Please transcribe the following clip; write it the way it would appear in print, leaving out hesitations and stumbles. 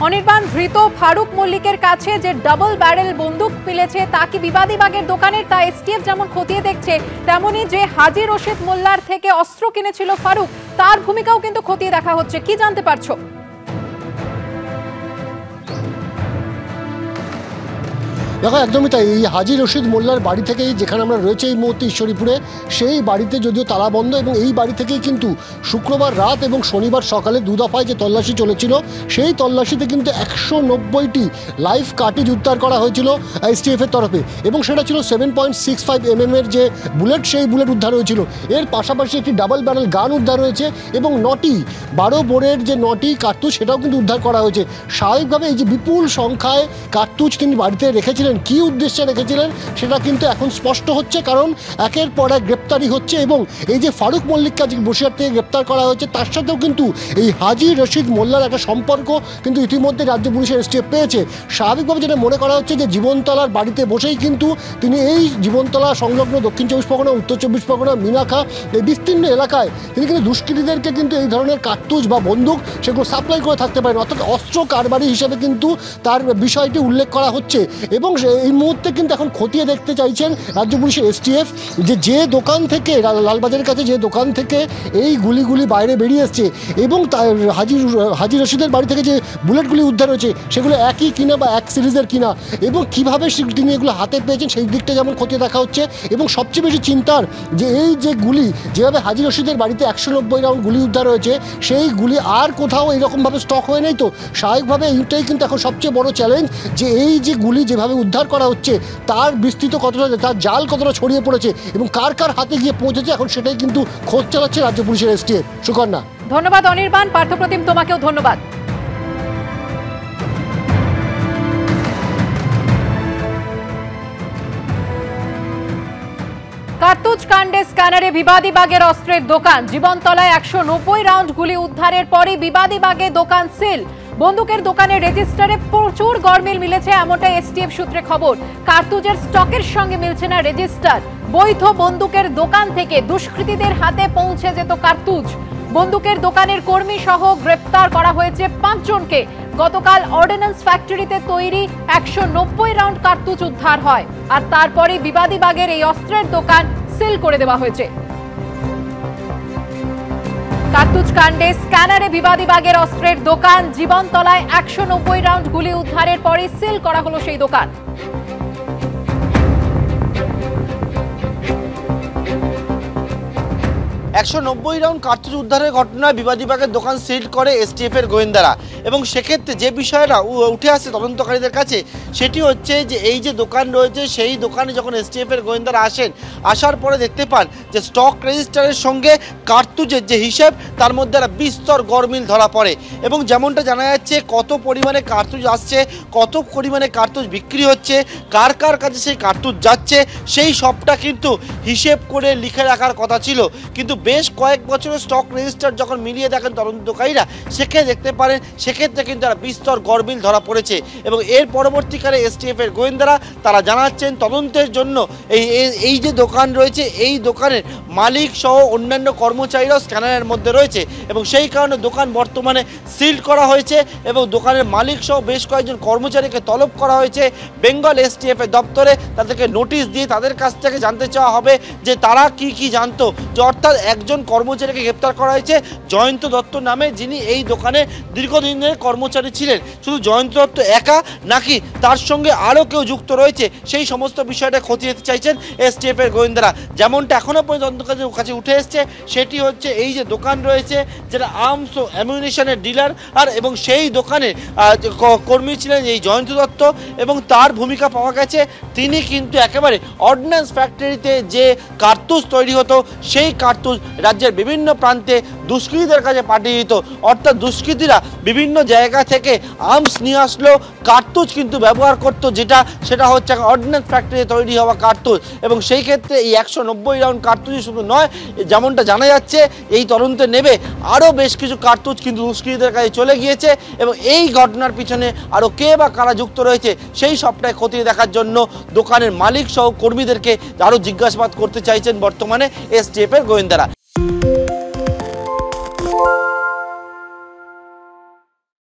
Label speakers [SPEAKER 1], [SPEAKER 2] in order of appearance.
[SPEAKER 1] অনির্বাণ, ধৃত ফারুক মল্লিকের কাছে যে ডাবল ব্যারেল বন্দুক মিলেছে তা কি বিবাদী বাগের দোকানের, তা এসটিএফ যেমন খতিয়ে দেখছে, তেমনি যে হাজী রশিদ মোল্লার থেকে অস্ত্র কিনেছিল ফারুক তার ভূমিকাও কিন্তু খতিয়ে দেখা হচ্ছে। কি জানতে পারছো?
[SPEAKER 2] দেখো, একদমই তাই। এই হাজী রশিদ মোল্লার বাড়ি থেকেই, যেখানে আমরা রয়েছে এই মুহূর্তে ঈশ্বরীপুরে, সেই বাড়িতে যদিও তালা বন্ধ, এবং এই বাড়ি থেকেই কিন্তু শুক্রবার রাত এবং শনিবার সকালে দু দফায় যে তল্লাশি চলেছিল, সেই তল্লাশিতে কিন্তু 190টি লাইভ কার্টিজ উদ্ধার করা হয়েছিল এসটিএফের তরফে, এবং সেটা ছিল 7.65 mm যে বুলেট, সেই বুলেট উদ্ধার হয়েছিল। এর পাশাপাশি একটি ডাবল ব্যারেল গান উদ্ধার হয়েছে এবং 12 বোরের যে 9টি কার্তুজ, সেটাও কিন্তু উদ্ধার করা হয়েছে। স্বাভাবিকভাবে এই যে বিপুল সংখ্যায় কার্তুজ তিনি বাড়িতে রেখেছিলেন, কি উদ্দেশ্যে রেখেছিলেন সেটা কিন্তু এখন স্পষ্ট হচ্ছে, কারণ একের পর এক গ্রেপ্তারি হচ্ছে। এবং এই যে ফারুক মল্লিককে আজকে বসিরহাট থেকে গ্রেপ্তার করা হয়েছে, তার সাথেও কিন্তু এই হাজী রশিদ মোল্লার একটা সম্পর্ক কিন্তু ইতিমধ্যে রাজ্য পুলিশের এসটিএফ পেয়েছে। স্বাভাবিকভাবে যেটা মনে করা হচ্ছে যে জীবনতলার বাড়িতে বসেই কিন্তু তিনি এই জীবনতলা সংলগ্ন দক্ষিণ 24 পরগনা, উত্তর 24 পরগনা, মিনাখা, এই বিস্তীর্ণ এলাকায় তিনি কিন্তু দুষ্কৃতীদেরকে কিন্তু এই ধরনের কার্তুজ বা বন্দুক সেগুলো সাপ্লাই করে থাকতে পারেন, অর্থাৎ অস্ত্র কারবারি হিসেবে কিন্তু তার বিষয়টি উল্লেখ করা হচ্ছে। এবং এই মুহূর্তে কিন্তু এখন খতিয়ে দেখতে চাইছেন রাজ্য পুলিশের এসটিএফ যে দোকান থেকে, লালবাজারের কাছে যে দোকান থেকে এই গুলিগুলি বাইরে বেরিয়ে এসছে এবং হাজী রশিদের বাড়ি থেকে যে বুলেটগুলি উদ্ধার হয়েছে সেগুলো একই কিনা বা এক সিরিজের কিনা, এবং কীভাবে তিনি এগুলো হাতে পেয়েছেন সেই দিকটা যেমন খতিয়ে দেখা হচ্ছে। এবং সবচেয়ে বেশি চিন্তার যে এই যে গুলি, যেভাবে হাজী রশিদের বাড়িতে 190 রাউন্ড গুলি উদ্ধার হয়েছে, সেই গুলি আর কোথাও এইরকমভাবে স্টক হয়ে নেই। তো স্বাভাবিকভাবে এইটাই কিন্তু এখন সবচেয়ে বড় চ্যালেঞ্জ, যে এই যে গুলি যেভাবে উদ্ধার করা হচ্ছে তার বিস্তৃত কতটা, তার জাল কতটা ছড়িয়ে পড়েছে এবং কার কার হাতে গিয়ে পৌঁছেছে, এখন সেটাই কিন্তু খোঁজ চালাচ্ছে রাজ্য পুলিশের এসটিএফ। সুকন্যা।
[SPEAKER 1] ধন্যবাদ অনির্বাণ। পার্থপ্রতিম, তোমাকেও ধন্যবাদ। কার্তুজ কাণ্ডে স্ক্যানারে বিবাদী বাগের অস্ত্রের দোকান, জীবনতলায় 190 রাউন্ড গুলি উদ্ধারের পরই বিবাদী বাগে দোকান সিল। বন্দুকের দোকানের রেজিস্টারে প্রচুর গরমিল মিলেছে, এমনটাই এসটিএফ সূত্রে খবর। কার্তুজের স্টকের সঙ্গে মিলছে না রেজিস্টার। বৈধ বন্দুকের দোকান থেকে দুষ্কৃতীদের হাতে পৌঁছে যেত কার্তুজ। বন্দুকের দোকানের কর্মী সহ গ্রেফতার করা হয়েছে 5 জনকে। গতকাল অর্ডিন্যান্স ফ্যাক্টরিতে তৈরি 190 রাউন্ড কার্তুজ উদ্ধার হয়, আর তারপরে বিবাদী বাগের এই অস্ত্রের দোকান সিল করে দেওয়া হয়েছে। কার্তুজ কাণ্ডে স্ক্যানারে বিবাদী বাগের অস্ত্রের দোকান, জীবনতলায় 190 রাউন্ড গুলি উদ্ধারের পরে সিল করা হলো সেই দোকান।
[SPEAKER 3] $190 রাউন্ড কার্তুজ উদ্ধারের ঘটনায় বিবাদী বাগের দোকান সিল করে এসটিএফ এর গোয়েন্দারা। এবং সেক্ষেত্রে যে বিষয়টা উঠে আসে তদন্তকারীদের কাছে, সেটি হচ্ছে যে এই যে দোকান রয়েছে, সেই দোকানে যখন এসটিএফ এর গোয়েন্দারা আসেন, আসার পরে দেখতে পান যে স্টক রেজিস্টারের সঙ্গে কার্তুজের যে হিসেব, তার মধ্যে একটা বিস্তর গরমিল ধরা পড়ে। এবং যেমনটা জানা যাচ্ছে, কত পরিমাণে কার্তুজ আসছে, কত পরিমাণে কার্তুজ বিক্রি হচ্ছে, কার কার কাছে সেই কার্তুজ যাচ্ছে, সেই সবটা কিন্তু হিসেব করে লিখে রাখার কথা ছিল। কিন্তু বেশ কয়েক বছরের স্টক রেজিস্টার যখন মিলিয়ে দেখেন তদন্তকারীরা, সেক্ষেত্রে দেখতে পারেন সেক্ষেত্রে কিন্তু একটা বিস্তর গরমিল ধরা পড়েছে। এবং এর পরবর্তীকালে এসটিএফ এর গোয়েন্দারা তারা জানাচ্ছেন তদন্তের জন্য এই যে দোকান রয়েছে, এই দোকানের মালিক সহ অন্যান্য কর্মচারীরাও স্ক্যানারের মধ্যে রয়েছে, এবং সেই কারণে দোকান বর্তমানে সিল করা হয়েছে এবং দোকানের মালিক সহ বেশ কয়েকজন কর্মচারীকে তলব করা হয়েছে বেঙ্গল এসটিএফ এর দপ্তরে। তাদেরকে নোটিশ দিয়ে তাদের কাছ থেকে জানতে চাওয়া হবে যে তারা কি জানতো। যে অর্থাৎ একজন কর্মচারীকে গ্রেপ্তার করা হয়েছে জয়ন্ত দত্ত নামে, যিনি এই দোকানে দীর্ঘদিনের কর্মচারী ছিলেন। শুধু জয়ন্ত দত্ত একা নাকি তার সঙ্গে আরও কেউ যুক্ত রয়েছে, সেই সমস্ত বিষয়টা খতিয়ে যেতে চাইছেন এসটিএফ এর গোয়েন্দারা। যেমনটা এখনও পর্যন্ত কাছে উঠে এসছে, সেটি হচ্ছে এই যে দোকান রয়েছে, যেটা আর্মস ও অ্যামিউনিশনের ডিলার, আর এবং সেই দোকানের কর্মী ছিলেন এই জয়ন্ত দত্ত, এবং তার ভূমিকা পাওয়া গেছে তিনি কিন্তু একেবারে অর্ডিন্যান্স ফ্যাক্টরিতে যে কার্তুজ তৈরি হতো, সেই কার্তুজ রাজ্যের বিভিন্ন প্রান্তে দুষ্কৃতীদের কাছে পাঠিয়ে দিত। অর্থাৎ দুষ্কৃতীরা বিভিন্ন জায়গা থেকে আর্মস নিয়ে আসলো, কার্তুজ কিন্তু ব্যবহার করতো, সেটা হচ্ছে অর্ডিন্যান্স ফ্যাক্টরিতে তৈরি হওয়া কার্তুজ। এবং সেই ক্ষেত্রে এই 190 রাউন্ড কার্তুজ শুধু নয়, যেমনটা জানা যাচ্ছে এই তদন্তে নেবে আরও বেশ কিছু কার্তুজ কিন্তু দুষ্কৃতীদের কাছে চলে গিয়েছে। এবং এই ঘটনার পিছনে আরও কে বা কারা যুক্ত রয়েছে, সেই সবটাই খতিয়ে দেখার জন্য দোকানের মালিক সহ কর্মীদেরকে আরও জিজ্ঞাসাবাদ করতে চাইছেন বর্তমানে এসটিএফ এর গোয়েন্দারা।